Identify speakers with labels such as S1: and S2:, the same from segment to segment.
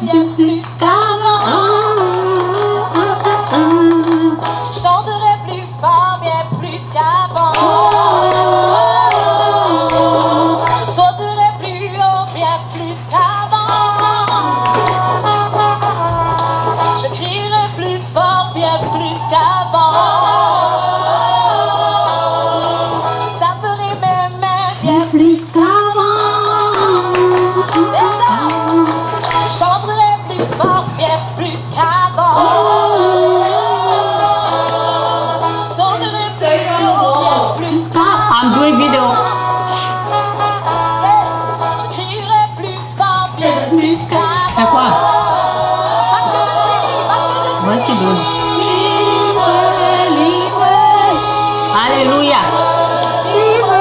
S1: bien plus qu'avant. Je chanterai plus fort, bien plus qu'avant. Je sauterai plus haut, bien plus qu'avant. Je crierai plus fort, bien plus qu'avant. Je saperai mes mains, bien plus qu'avant. C'est ça. Je chanterai plus fort, bien plus qu'avant. Je sauterai plus haut, bien plus qu'avant.
S2: I'm doing video.
S1: Je crierai plus fort, bien plus qu'avant.
S2: C'est quoi?
S1: Parce que je suis
S2: Moi, je suis bonne.
S1: libre, libre,
S2: Alléluia.
S1: libre.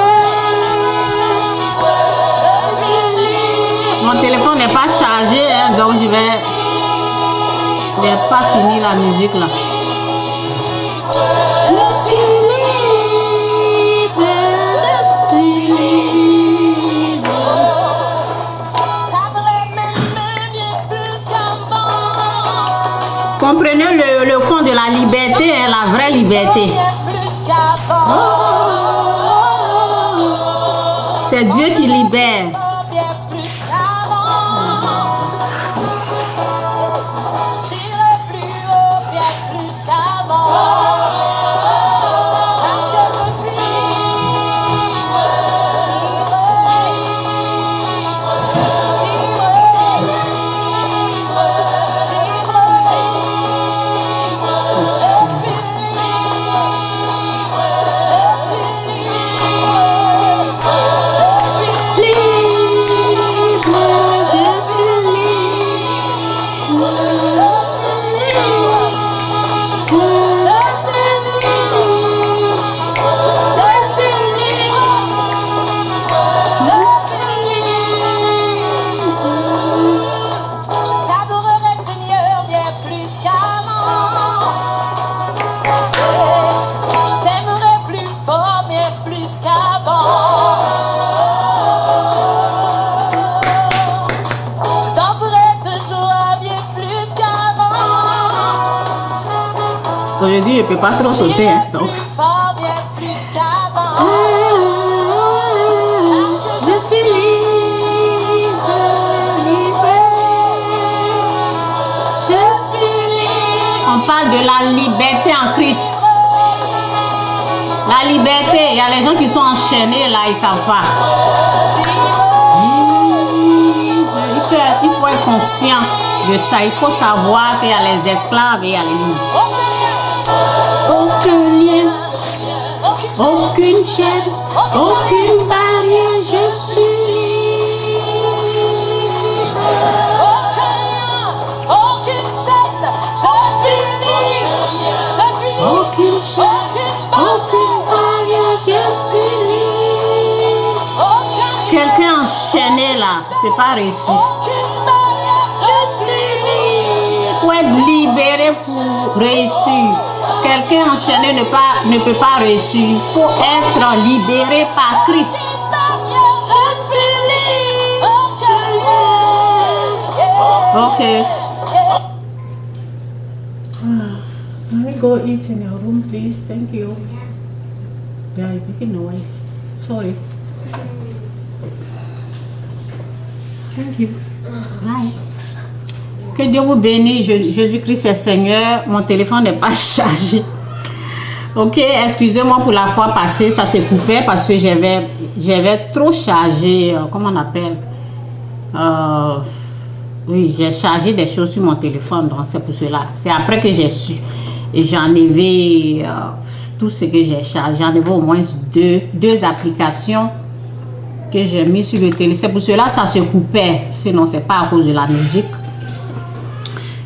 S1: Je suis libre.
S2: Mon téléphone n'est pas chargé, hein, donc je vais pas finir la musique là.
S1: Je suis libre, je suis libre. Je taperai mes mains bien plus qu'avant.
S2: Comprenez le fond de la liberté, hein, la vraie liberté.
S1: Bien plus qu'avant.
S2: C'est Dieu qui libère.
S1: Bien plus qu'avant. Je crierai plus haut, bien plus qu'avant. Parce que je suis libre,
S2: Aujourd'hui, je ne peux pas trop sauter. Hein, donc.
S1: Je suis libre, libre. Je suis libre.
S2: On parle de la liberté en Christ. La liberté, il y a les gens qui sont enchaînés là, ils ne savent pas. Il faut être conscient de ça. Il faut savoir qu'il y a les esclaves et il y a les libres.
S1: Aucun lien, aucune chaîne, aucune barrière, je suis libre. Aucune chaîne, je suis libre. Je suis libre. Aucune chaîne, aucune barrière, je suis libre.
S2: Quelqu'un enchaîné là, c'est pas réussi.
S1: Aucune barrière, je suis libre.
S2: Il faut être libéré pour réussir. Quelqu'un enchaîné ne peut pas réussir. Il faut être libéré par Christ.
S1: Je suis libre.
S2: Ok. Can we go eat in your room, please? Thank you. Yeah, you're making noise. Sorry. Thank you. Bye. Que Dieu vous bénisse. Jésus-Christ est Seigneur. Mon téléphone n'est pas chargé. Ok, excusez-moi pour la fois passée, ça se coupait parce que j'avais trop chargé. Comment on appelle? Oui, j'ai chargé des choses sur mon téléphone, donc c'est pour cela. C'est après que j'ai su. Et j'ai enlevé tout ce que j'ai chargé. J'ai enlevé au moins deux applications que j'ai mis sur le téléphone. C'est pour cela que ça se coupait. Sinon, c'est pas à cause de la musique.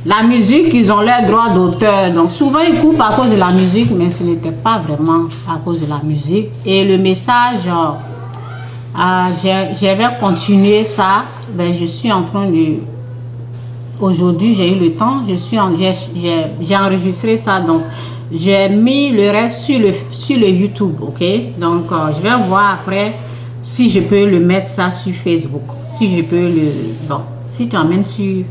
S2: La musique, ils ont leur droit d'auteur. Donc, souvent, ils coupent à cause de la musique, mais ce n'était pas vraiment à cause de la musique. Et le message, j'avais continué ça. Ben, je suis en train de... Aujourd'hui, j'ai eu le temps. J'ai enregistré ça. Donc, j'ai mis le reste sur le YouTube. OK? Donc, je vais voir après si je peux le mettre ça sur Facebook. Si je peux le... Bon, si tu emmènes sur...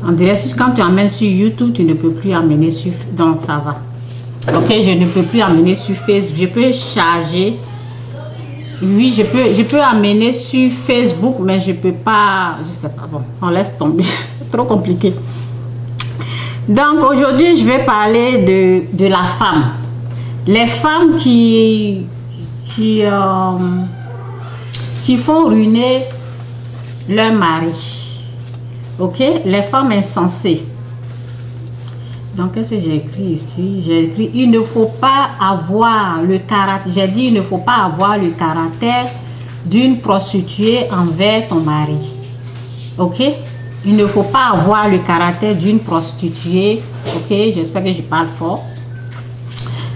S2: On dirait que quand tu amènes sur YouTube, tu ne peux plus amener sur... Donc, ça va. Ok, je ne peux plus amener sur Facebook. Je peux charger. Oui, je peux amener sur Facebook, mais je peux pas... Je sais pas. Bon, on laisse tomber. C'est trop compliqué. Donc, aujourd'hui, je vais parler de la femme. Les femmes qui font ruiner leur mari. Ok, les femmes insensées. Donc, qu'est-ce que j'ai écrit ici? J'ai écrit, il ne faut pas avoir le caractère. J'ai dit, il ne faut pas avoir le caractère d'une prostituée envers ton mari. Ok? Il ne faut pas avoir le caractère d'une prostituée. Ok? J'espère que je parle fort.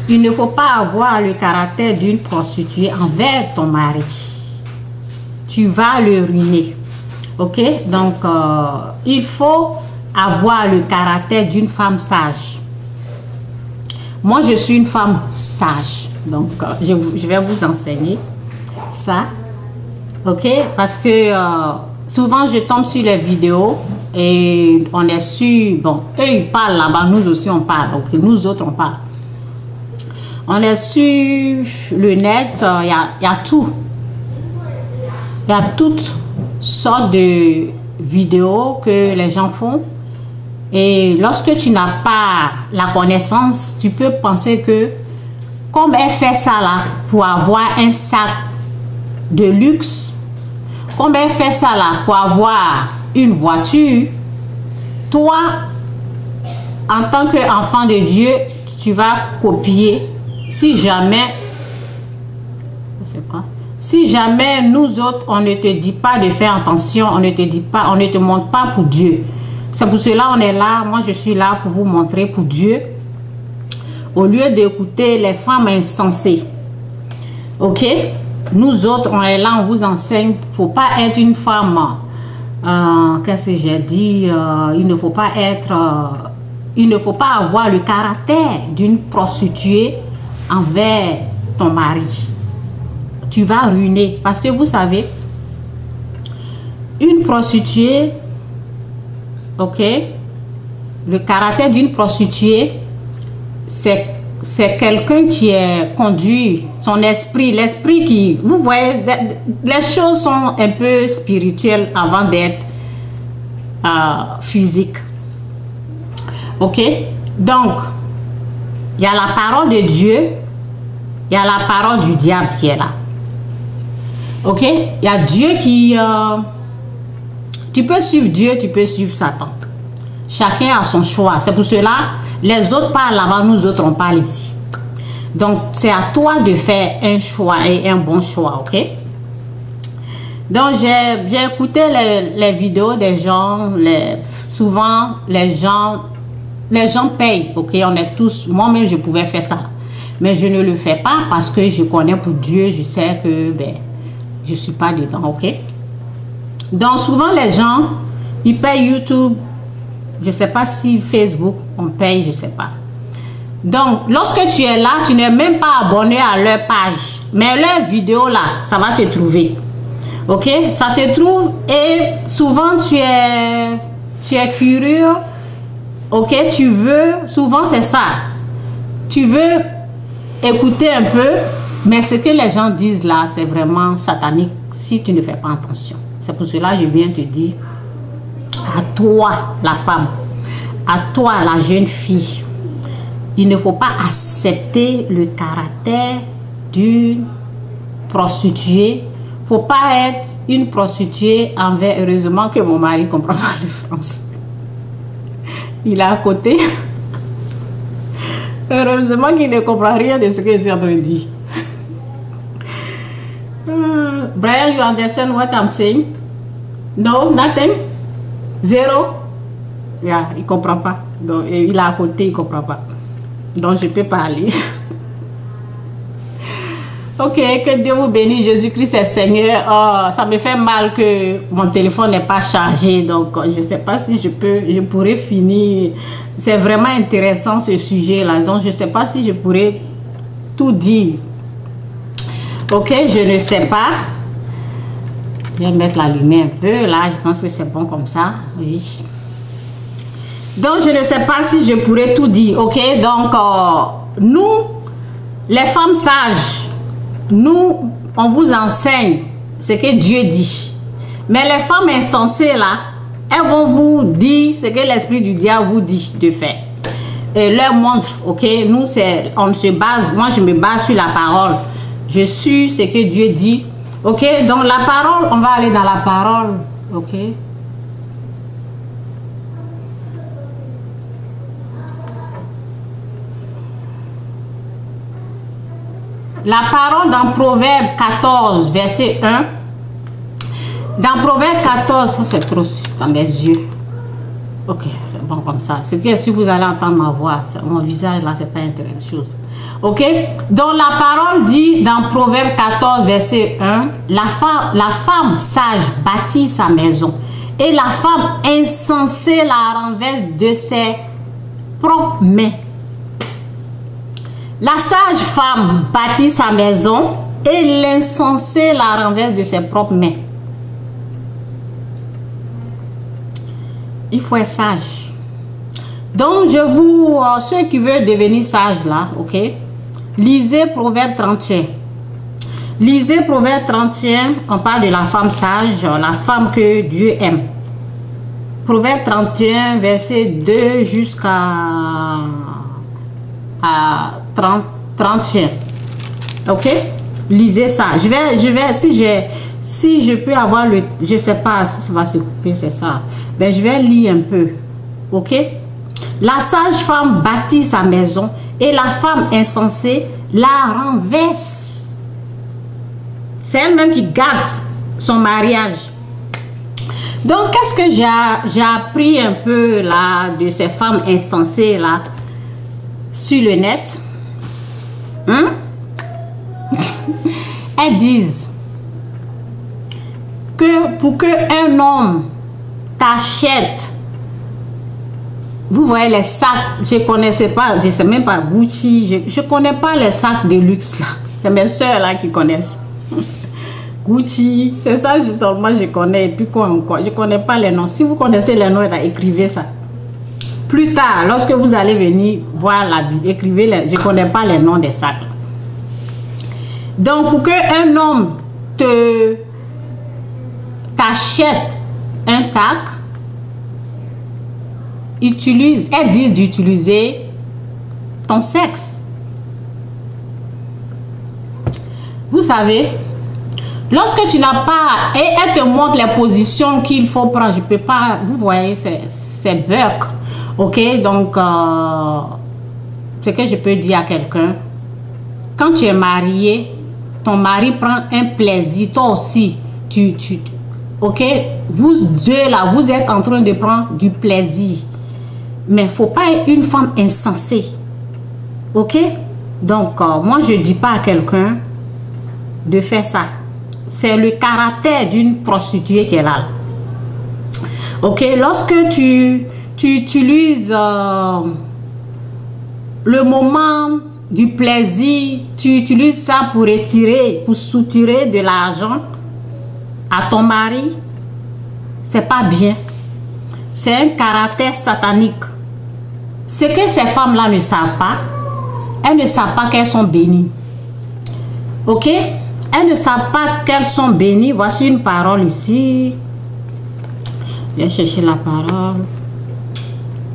S2: Il ne faut pas avoir le caractère d'une prostituée envers ton mari. Tu vas le ruiner. Ok? Donc, il faut avoir le caractère d'une femme sage. Moi, je suis une femme sage. Donc, je vais vous enseigner ça. Ok? Parce que souvent, je tombe sur les vidéos et on est sûr, bon, eux, ils parlent là-bas, nous aussi, on parle. Ok? Nous autres, on parle. On est sur le net, il y a tout. Il y a toutes sortes de vidéos que les gens font. Et lorsque tu n'as pas la connaissance, tu peux penser que comme elle fait ça là pour avoir un sac de luxe, comme elle fait ça là pour avoir une voiture, toi, en tant qu'enfant de Dieu, tu vas copier. Si jamais, c'est quoi? Si jamais nous autres, on ne te dit pas de faire attention, on ne te dit pas, on ne te montre pas pour Dieu. C'est pour cela on est là. Moi, je suis là pour vous montrer pour Dieu. Au lieu d'écouter les femmes insensées. Ok? Nous autres, on est là, on vous enseigne. Il ne faut pas être une femme. Qu'est-ce que j'ai dit? Il ne faut pas être... il ne faut pas avoir le caractère d'une prostituée envers ton mari. Tu vas ruiner. Parce que vous savez, une prostituée, ok, le caractère d'une prostituée, c'est quelqu'un qui est conduit, son esprit, l'esprit qui, vous voyez, les choses sont un peu spirituelles avant d'être physiques. Ok, donc, il y a la parole de Dieu, il y a la parole du diable qui est là. Ok, il y a Dieu qui... tu peux suivre Dieu, tu peux suivre Satan. Chacun a son choix. C'est pour cela, les autres parlent là-bas, nous autres on parle ici. Donc, c'est à toi de faire un choix et un bon choix, ok? Donc, j'ai écouté les vidéos des gens, souvent les gens payent, ok? On est tous, moi-même je pouvais faire ça. Mais je ne le fais pas parce que je connais pour Dieu, je sais que, ben, je ne suis pas dedans, ok? Donc, souvent, les gens, ils payent YouTube. Je ne sais pas si Facebook, on paye, je ne sais pas. Donc, lorsque tu es là, tu n'es même pas abonné à leur page. Mais leur vidéo, là, ça va te trouver. Ok? Ça te trouve et souvent, tu es curieux. Ok? Tu veux, souvent, c'est ça. Tu veux écouter un peu, mais ce que les gens disent là, c'est vraiment satanique si tu ne fais pas attention. C'est pour cela que je viens te dire, à toi la femme, à toi la jeune fille, il ne faut pas accepter le caractère d'une prostituée. Il ne faut pas être une prostituée envers, heureusement que mon mari ne comprend pas le français. Il est à côté. Heureusement qu'il ne comprend rien de ce que je suis en train de dire. Brian, you understand what I'm saying? No, nothing? Zero? Yeah, il ne comprend pas. Donc, il est à côté, il ne comprend pas. Donc, je peux parler. Ok, que Dieu vous bénisse. Jésus-Christ est Seigneur. Oh, ça me fait mal que mon téléphone n'est pas chargé. Donc, je ne sais pas si je pourrais finir. C'est vraiment intéressant ce sujet-là. Donc, je ne sais pas si je pourrais tout dire. Ok, je ne sais pas. Je vais mettre la lumière un peu. Là, je pense que c'est bon comme ça. Oui. Donc, je ne sais pas si je pourrais tout dire, ok? Donc, nous, les femmes sages, nous, on vous enseigne ce que Dieu dit. Mais les femmes insensées, là, elles vont vous dire ce que l'esprit du diable vous dit de faire. Et leur montre, ok? Nous, on se base, moi, je me base sur la parole. Je suis ce que Dieu dit. Ok? Donc, la parole, on va aller dans la parole, ok? La parole dans Proverbe 14, verset 1. Dans Proverbe 14, ça c'est trop dans mes yeux. Ok, c'est bon comme ça. C'est que si vous allez entendre ma voix, mon visage là, c'est pas intéressant. Ok, donc la parole dit dans Proverbe 14, verset 1, la femme sage bâtit sa maison et la femme insensée la renverse de ses propres mains. La sage femme bâtit sa maison et l'insensé la renverse de ses propres mains. Il faut être sage. Donc, ceux qui veulent devenir sages là, ok, lisez Proverbe 31. Lisez Proverbe 31, on parle de la femme sage, la femme que Dieu aime. Proverbe 31, verset 2 jusqu'à 31. Ok, lisez ça. Si je peux avoir je sais pas si ça va se couper, c'est ça. Ben je vais lire un peu. Ok, la sage femme bâtit sa maison et la femme insensée la renverse. C'est elle-même qui garde son mariage. Donc qu'est-ce que j'ai appris un peu là de ces femmes insensées là sur le net? Elles disent que pour qu'un homme t'achète, vous voyez les sacs, je connaissais pas, je sais même pas Gucci, je connais pas les sacs de luxe là, c'est mes soeurs là qui connaissent. Gucci, c'est ça seulement je connais, et puis quoi encore, je connais pas les noms. Si vous connaissez les noms, là, écrivez ça. Plus tard, lorsque vous allez venir voir la vidéo, écrivez, je connais pas les noms des sacs. Donc, pour qu'un homme t'achète un sac, elles disent d'utiliser ton sexe. Vous savez, lorsque tu n'as pas, et elle te montre les positions qu'il faut prendre, je peux pas, vous voyez, c'est bug. Ok, donc, ce que je peux dire à quelqu'un, quand tu es marié, ton mari prend un plaisir, toi aussi, ok, vous deux là, vous êtes en train de prendre du plaisir. Mais il ne faut pas être une femme insensée. Ok, donc, moi je ne dis pas à quelqu'un de faire ça. C'est le caractère d'une prostituée qui est là. Ok, lorsque tu utilises le moment du plaisir, tu utilises ça pour soutirer de l'argent à ton mari, c'est pas bien. C'est un caractère satanique. Ce que ces femmes-là ne savent pas, elles ne savent pas qu'elles sont bénies. Ok? Elles ne savent pas qu'elles sont bénies. Voici une parole ici. Je vais chercher la parole.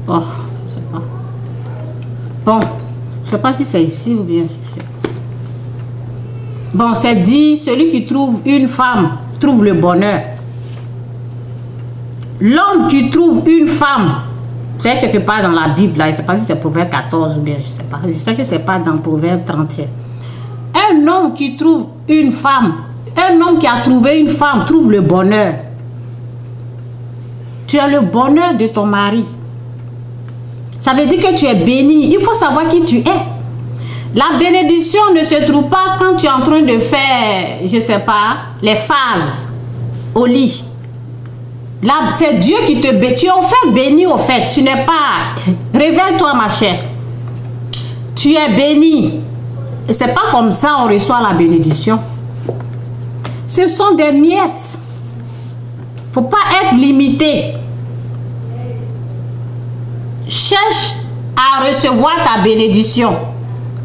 S2: Oh, je sais pas. Bon, je sais pas si c'est ici ou bien si c'est... Bon, c'est dit, celui qui trouve une femme trouve le bonheur. L'homme qui trouve une femme, c'est quelque part dans la Bible, là, je ne sais pas si c'est Proverbe 14 ou bien, je ne sais pas. Je sais que ce n'est pas dans Proverbe 31. Un homme qui trouve une femme, un homme qui a trouvé une femme trouve le bonheur. Tu as le bonheur de ton mari. Ça veut dire que tu es béni. Il faut savoir qui tu es. La bénédiction ne se trouve pas quand tu es en train de faire, je ne sais pas, les phases au lit. Là, c'est Dieu qui te bénit. Tu es au fait béni, au fait. Tu n'es pas... Réveille-toi, ma chère. Tu es béni. Et ce n'est pas comme ça on reçoit la bénédiction. Ce sont des miettes. Il ne faut pas être limité. cherche à recevoir ta bénédiction.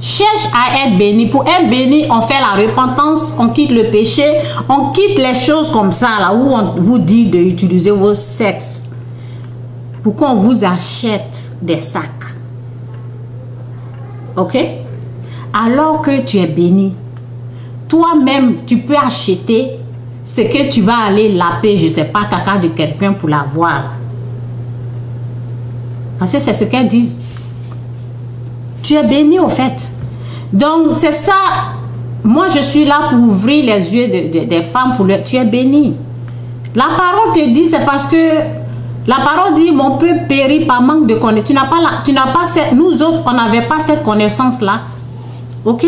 S2: Cherche à être béni. Pour être béni, on fait la repentance, on quitte le péché, on quitte les choses comme ça, là où on vous dit d'utiliser vos sexes. Pour qu'on vous achète des sacs. Ok? Alors que tu es béni, toi-même, tu peux acheter ce que tu vas aller laper, je ne sais pas, caca de quelqu'un pour l'avoir. Parce que c'est ce qu'elles disent. Tu es béni au fait. Donc c'est ça. Moi je suis là pour ouvrir les yeux des femmes. Tu es béni. La parole te dit, c'est parce que la parole dit mon peuple périt par manque de connaissance. Nous autres, on n'avait pas cette connaissance là. Ok?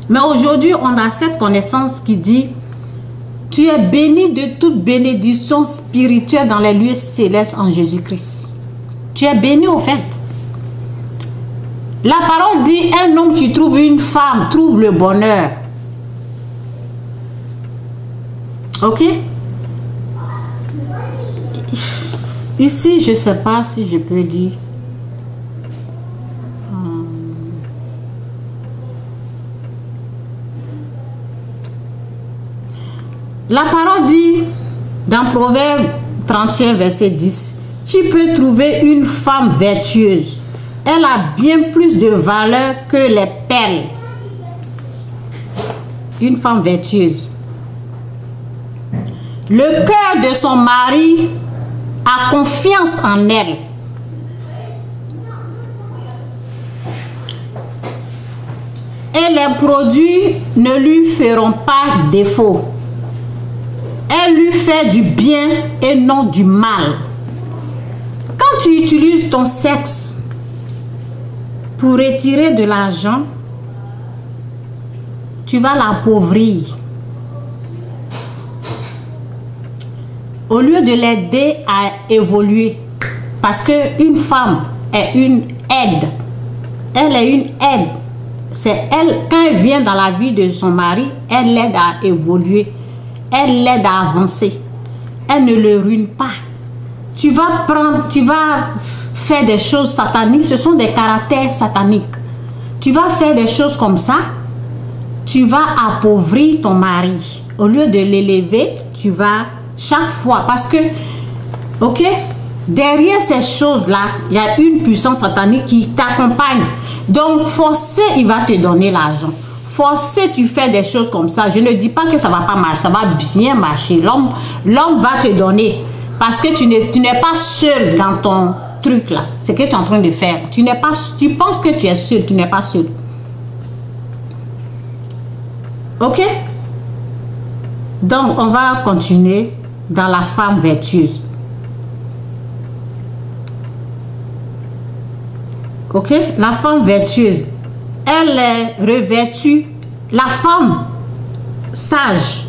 S2: Mais aujourd'hui, on a cette connaissance qui dit tu es béni de toute bénédiction spirituelle dans les lieux célestes en Jésus-Christ. Tu es béni au fait. La parole dit un homme qui trouve une femme trouve le bonheur. Ok? Ici, je ne sais pas si je peux lire. La parole dit dans Proverbe 31, verset 10, tu peux trouver une femme vertueuse. Elle a bien plus de valeur que les perles. Une femme vertueuse. Le cœur de son mari a confiance en elle. Et les produits ne lui feront pas défaut. Elle lui fait du bien et non du mal. Quand tu utilises ton sexe pour retirer de l'argent, tu vas l'appauvrir. Au lieu de l'aider à évoluer. Parce qu'une femme est une aide. Elle est une aide. C'est elle, quand elle vient dans la vie de son mari, elle l'aide à évoluer. Elle l'aide à avancer. Elle ne le ruine pas. Tu vas faire des choses sataniques. Ce sont des caractères sataniques. Tu vas faire des choses comme ça. Tu vas appauvrir ton mari. Au lieu de l'élever, tu vas chaque fois. Parce que, ok, derrière ces choses-là, il y a une puissance satanique qui t'accompagne. Donc, forcé, il va te donner l'argent. Forcé, tu fais des choses comme ça. Je ne dis pas que ça ne va pas marcher. Ça va bien marcher. L'homme va te donner. Parce que tu n'es pas seul dans ton truc là. C'est ce que tu es en train de faire. Tu penses que tu es seul. Tu n'es pas seul. Ok? Donc, on va continuer dans la femme vertueuse. Ok? La femme vertueuse. Elle est revêtue. La femme sage.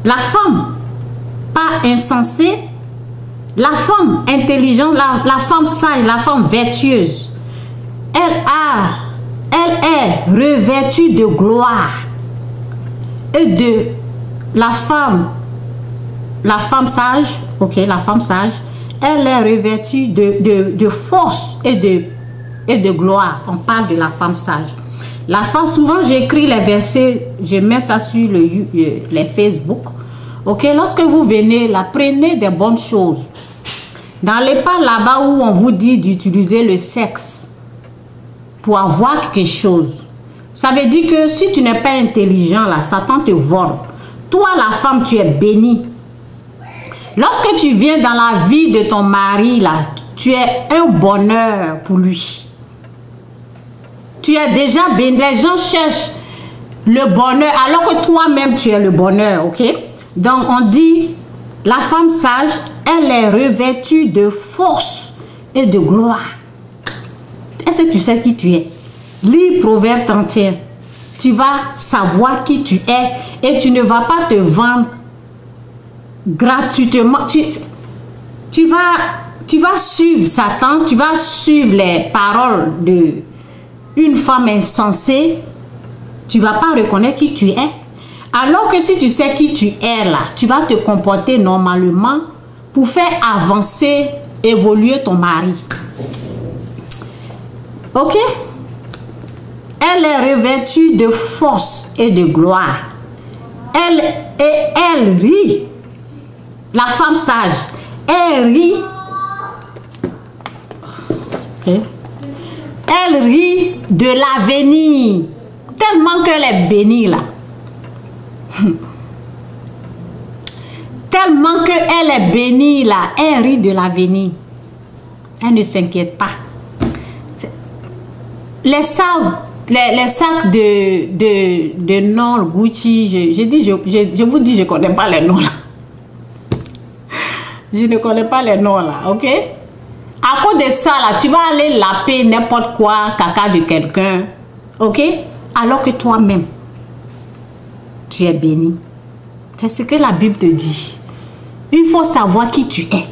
S2: La femme pas insensée. La femme intelligente. La femme sage. La femme vertueuse. Elle est revêtue de gloire. Et de la femme sage. Ok, la femme sage. Elle est revêtue de force et de gloire. On parle de la femme sage. La femme, souvent j'écris les versets, je mets ça sur les Facebook. Ok, lorsque vous venez là, prenez des bonnes choses. N'allez pas là-bas où on vous dit d'utiliser le sexe pour avoir quelque chose. Ça veut dire que si tu n'es pas intelligent là, Satan te vole. Toi la femme, tu es bénie. Lorsque tu viens dans la vie de ton mari là, tu es un bonheur pour lui. Tu es déjà béni. Les gens cherchent le bonheur alors que toi-même tu es le bonheur, ok? Donc on dit, la femme sage, elle est revêtue de force et de gloire. Est-ce que tu sais qui tu es? Lis Proverbe 31. Tu vas savoir qui tu es et tu ne vas pas te vendre gratuitement. Tu vas suivre Satan, tu vas suivre les paroles d'une femme insensée. Tu ne vas pas reconnaître qui tu es. Alors que si tu sais qui tu es là, tu vas te comporter normalement pour faire avancer, évoluer ton mari. Ok? Elle est revêtue de force et de gloire. Elle rit. La femme sage, elle rit. Okay. Elle rit de l'avenir. Tellement qu'elle est bénie là. Tellement qu'elle est bénie là. Elle rit de l'avenir. Elle ne s'inquiète pas. Les sacs de noms Gucci, je vous dis, je ne connais pas les noms là. Je ne connais pas les noms là, ok? À cause de ça là, tu vas aller laper n'importe quoi, caca de quelqu'un, ok? Alors que toi-même, tu es béni. C'est ce que la Bible te dit. Il faut savoir qui tu es.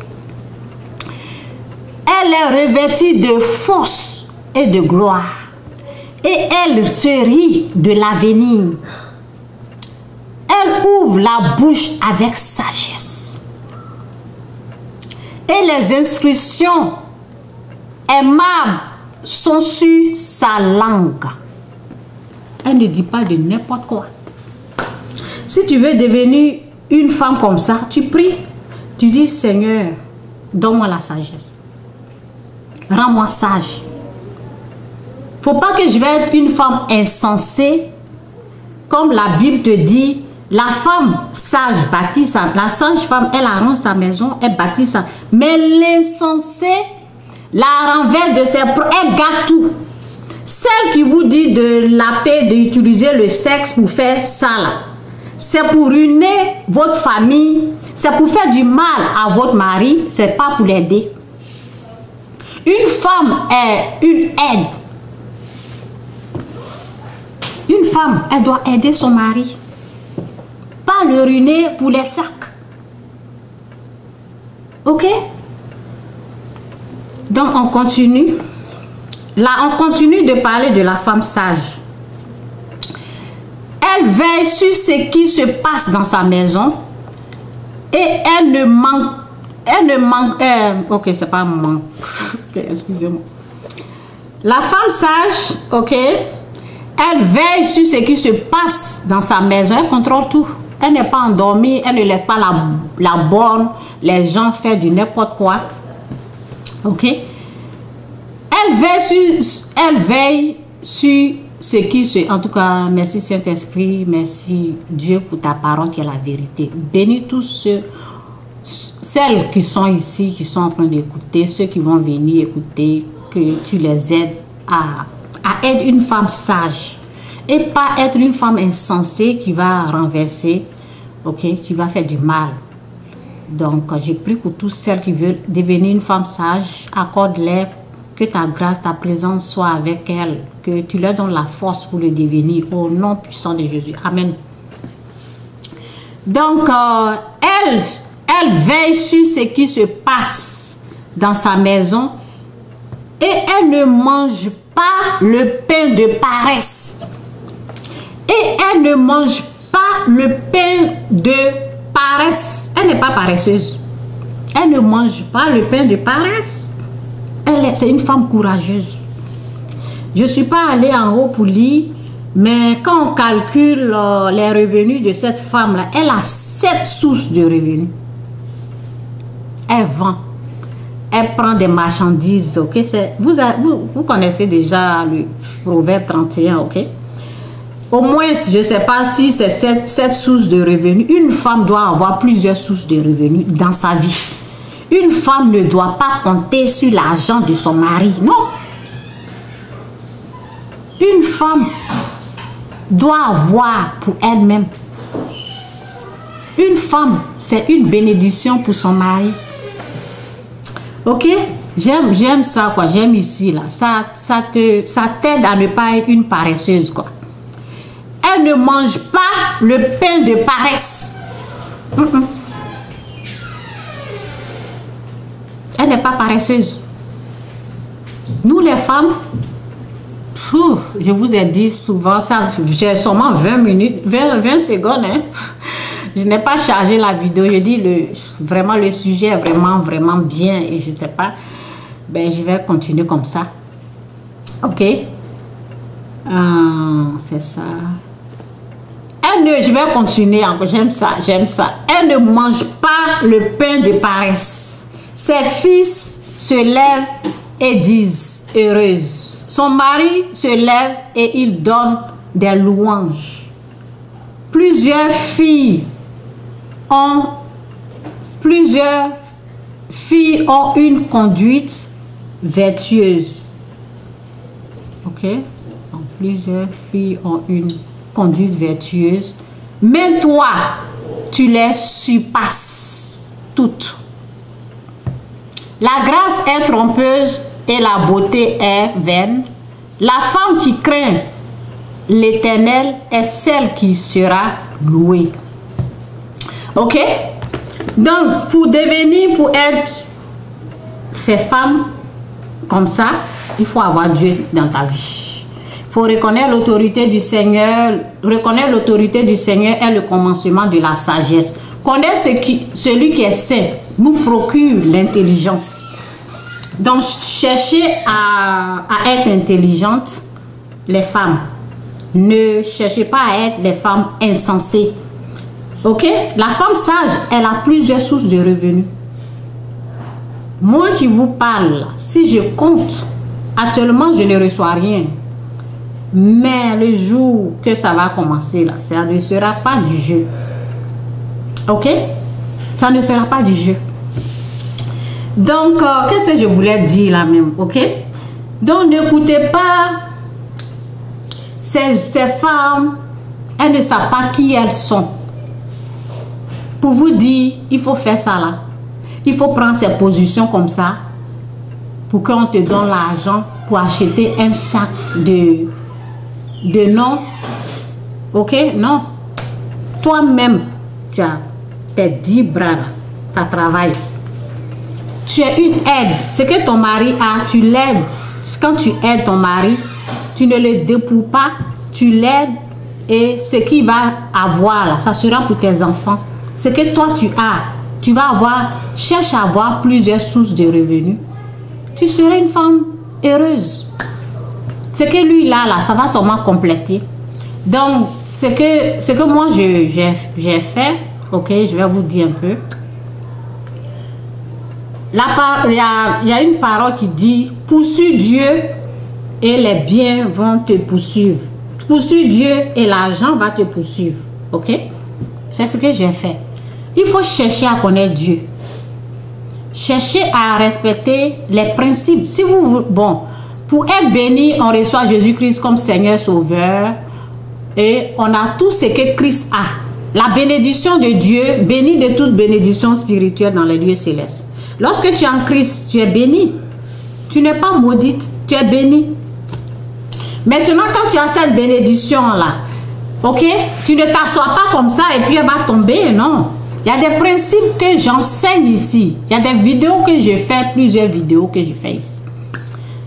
S2: Elle est revêtue de force et de gloire. Et elle se rit de l'avenir. Elle ouvre la bouche avec sagesse. Et les instructions aimables sont sur sa langue. Elle ne dit pas de n'importe quoi. Si tu veux devenir une femme comme ça, tu pries. Tu dis, Seigneur, donne-moi la sagesse. Rends-moi sage. Faut pas que je vais être une femme insensée. Comme la Bible te dit, la femme sage bâtit sa... La sage femme, elle arrange sa maison, elle bâtit sa... Mais l'insensée, la renverse de ses... Elle gâte tout. Celle qui vous dit de laper, d'utiliser le sexe pour faire ça là, c'est pour ruiner votre famille, c'est pour faire du mal à votre mari, c'est pas pour l'aider. Une femme est une aide. Une femme, elle doit aider son mari. Pas le ruiner pour les sacs. Ok? Donc, on continue. Là, on continue de parler de la femme sage. Elle veille sur ce qui se passe dans sa maison. Et elle ne manque... ok, c'est pas manque. Okay, excusez-moi. La femme sage, ok? Elle veille sur ce qui se passe dans sa maison. Elle contrôle tout. Elle n'est pas endormie. Elle ne laisse pas la borne. Les gens font du n'importe quoi. Ok? Elle veille sur ce qui se... En tout cas, merci Saint-Esprit. Merci Dieu pour ta parole qui est la vérité. Bénis tous celles qui sont ici, qui sont en train d'écouter, ceux qui vont venir écouter, que tu les aides à être une femme sage et pas être une femme insensée qui va renverser, ok, qui va faire du mal. Donc, j'ai prie pour toutes celles qui veulent devenir une femme sage, accorde-les, que ta grâce, ta présence soit avec elles, que tu leur donnes la force pour le devenir, au nom puissant de Jésus. Amen. Donc, elle veille sur ce qui se passe dans sa maison et elle ne mange pas le pain de paresse. Et elle ne mange pas le pain de paresse. Elle n'est pas paresseuse. Elle ne mange pas le pain de paresse. C'est une femme courageuse. Je ne suis pas allée en haut pour lire, mais quand on calcule les revenus de cette femme-là, elle a 7 sources de revenus. Elle vend. Elle prend des marchandises, ok? Vous connaissez déjà le proverbe 31, ok? Au moins, je ne sais pas si c'est 7 sources de revenus. Une femme doit avoir plusieurs sources de revenus dans sa vie. Une femme ne doit pas compter sur l'argent de son mari, non. Une femme doit avoir pour elle-même. Une femme, c'est une bénédiction pour son mari. Ok? J'aime ça, quoi. J'aime ici, là. Ça t'aide à ne pas être une paresseuse, quoi. Elle ne mange pas le pain de paresse. Elle n'est pas paresseuse. Nous, les femmes, je vous ai dit souvent, ça, j'ai seulement 20 minutes, 20 secondes, hein. Je n'ai pas chargé la vidéo. Je dis vraiment le sujet est vraiment bien et je ne sais pas. Ben, je vais continuer comme ça. Ok. C'est ça. Je vais continuer encore. J'aime ça, j'aime ça. Elle ne mange pas le pain de paresse. Ses fils se lèvent et disent heureuse. Son mari se lève et il donne des louanges. Plusieurs filles ont une conduite vertueuse. Ok? Donc, plusieurs filles ont une conduite vertueuse. Mais toi, tu les surpasses toutes. La grâce est trompeuse et la beauté est vaine. La femme qui craint l'Éternel est celle qui sera louée. Ok? Donc, pour être ces femmes comme ça, il faut avoir Dieu dans ta vie. Il faut reconnaître l'autorité du Seigneur. Reconnaître l'autorité du Seigneur est le commencement de la sagesse. Connaître celui qui est saint nous procure l'intelligence. Donc, cherchez à être intelligente, les femmes. Ne cherchez pas à être les femmes insensées. Ok? La femme sage, elle a plusieurs sources de revenus. Moi qui vous parle, si je compte, actuellement, je ne reçois rien. Mais le jour que ça va commencer, là, ça ne sera pas du jeu. Ok? Ça ne sera pas du jeu. Donc, qu'est-ce que je voulais dire là même? Ok? Donc, n'écoutez pas ces femmes. Elles ne savent pas qui elles sont. Pour vous dire, il faut faire ça là. Il faut prendre ces positions comme ça pour qu'on te donne l'argent pour acheter un sac de non. Ok? Non. Toi-même, tu as tes 10 bras là. Ça travaille. Tu es une aide. Ce que ton mari a, tu l'aides. Quand tu aides ton mari, tu ne le dépouilles pas. Tu l'aides et ce qu'il va avoir là, ça sera pour tes enfants. Ce que toi tu as, tu vas avoir, cherche à avoir plusieurs sources de revenus. Tu seras une femme heureuse. Ce que lui là, ça va sûrement compléter. Donc, ce que moi j'ai fait, ok, je vais vous dire un peu. Il y a une parole qui dit, poursuis Dieu et les biens vont te poursuivre. Poursuis Dieu et l'argent va te poursuivre. Ok? C'est ce que j'ai fait. Il faut chercher à connaître Dieu. Cherchez à respecter les principes. Si vous, bon, pour être béni, on reçoit Jésus-Christ comme Seigneur Sauveur et on a tout ce que Christ a. La bénédiction de Dieu, béni de toute bénédiction spirituelle dans les lieux célestes. Lorsque tu es en Christ, tu es béni. Tu n'es pas maudite, tu es béni. Maintenant, quand tu as cette bénédiction-là, ok, tu ne t'assois pas comme ça et puis elle va tomber, non. Il y a des principes que j'enseigne ici. Il y a des vidéos que je fais, plusieurs vidéos que je fais ici.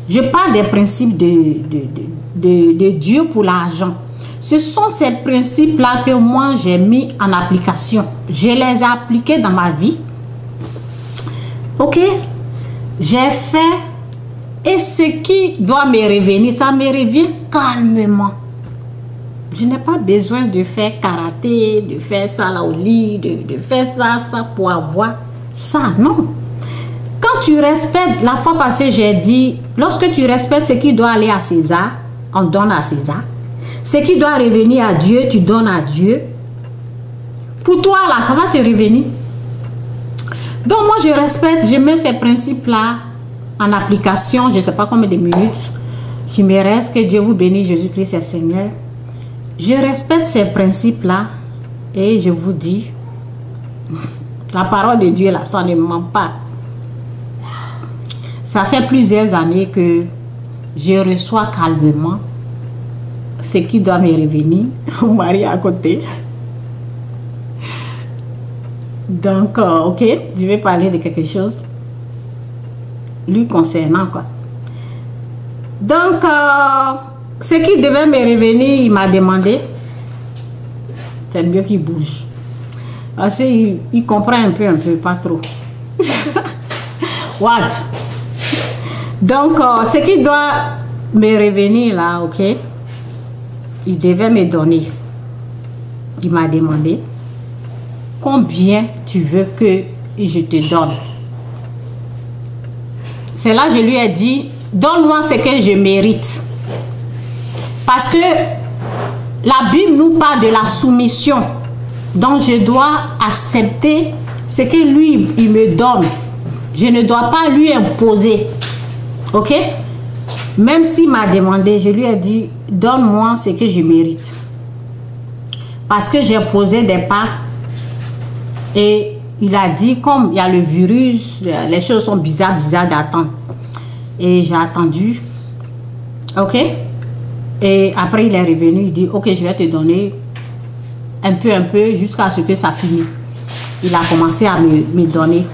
S2: Je parle des principes de Dieu pour l'argent. Ce sont ces principes-là que moi j'ai mis en application. Je les ai appliqués dans ma vie. Ok? J'ai fait et ce qui doit me revenir, ça me revient calmement. Je n'ai pas besoin de faire karaté, de faire ça là au lit, de faire ça pour avoir ça, non. Quand tu respectes, la fois passée j'ai dit, lorsque tu respectes ce qui doit aller à César, on donne à César. Ce qui doit revenir à Dieu, tu donnes à Dieu. Pour toi là, ça va te revenir. Donc moi je respecte, je mets ces principes-là en application, je ne sais pas combien de minutes qui me reste, que Dieu vous bénisse, Jésus-Christ est Seigneur. Je respecte ces principes-là et je vous dis, la parole de Dieu là, ça ne ment pas. Ça fait plusieurs années que je reçois calmement ce qui doit me revenir. Mon mari à côté. Donc, ok, je vais parler de quelque chose lui concernant quoi. Donc, ce qui devait me revenir, il m'a demandé. C'est mieux qu'il bouge. Parce qu'il comprend un peu, pas trop. What? Donc, ce qui doit mes revenus là, ok, il devait me donner. Il m'a demandé combien tu veux que je te donne. C'est là que je lui ai dit, donne-moi ce que je mérite. Parce que la Bible nous parle de la soumission. Donc je dois accepter ce que lui, il me donne. Je ne dois pas lui imposer. Ok? Même s'il m'a demandé, je lui ai dit, donne-moi ce que je mérite. Parce que j'ai posé des pas. Et il a dit, comme il y a le virus, les choses sont bizarres d'attendre. Et j'ai attendu. Ok? Et après, il est revenu, il dit, ok, je vais te donner un peu, jusqu'à ce que ça finisse. Il a commencé à me donner.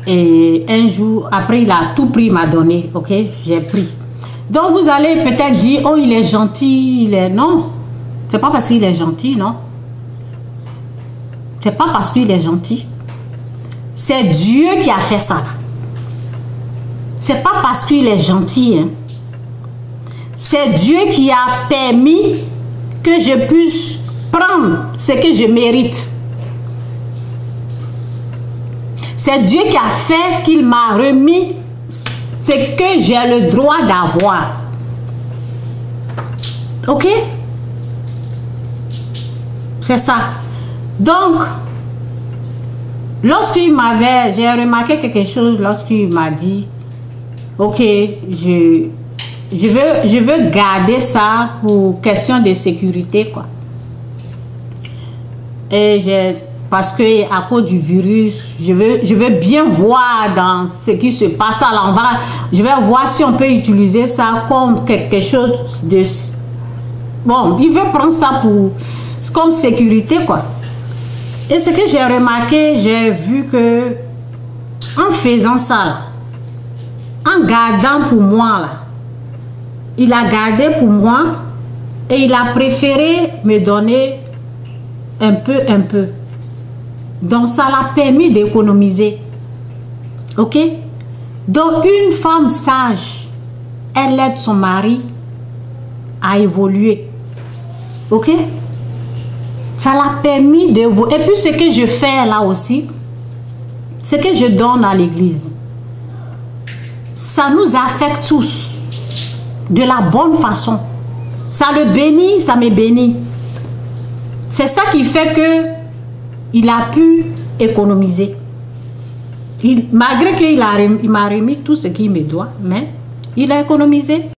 S2: Et un jour, après, il a tout pris, il m'a donné. Ok? J'ai pris. Donc, vous allez peut-être dire, oh, il est gentil. Non. C'est pas parce qu'il est gentil, non. C'est pas parce qu'il est gentil. C'est Dieu qui a fait ça. C'est pas parce qu'il est gentil. Hein. C'est Dieu qui a permis que je puisse prendre ce que je mérite. C'est Dieu qui a fait qu'il m'a remis ce que j'ai le droit d'avoir. Ok? C'est ça. Donc, lorsqu'il m'avait, j'ai remarqué quelque chose lorsqu'il m'a dit, ok, je veux garder ça pour question de sécurité, quoi. Et parce que à cause du virus, je veux bien voir dans ce qui se passe à l'envers. Je vais voir si on peut utiliser ça comme quelque chose de... Bon, il veut prendre ça comme sécurité, quoi. Et ce que j'ai remarqué, j'ai vu que en faisant ça, en gardant pour moi, là, il a gardé pour moi et il a préféré me donner un peu. Donc, ça l'a permis d'économiser. Ok? Donc, une femme sage, elle aide son mari à évoluer. Ok? Ça l'a permis d'évoluer. Et puis, ce que je fais là aussi, ce que je donne à l'église, ça nous affecte tous de la bonne façon. Ça le bénit, ça me bénit. C'est ça qui fait que il a pu économiser. Malgré qu'il m'a remis tout ce qu'il me doit, mais il a économisé.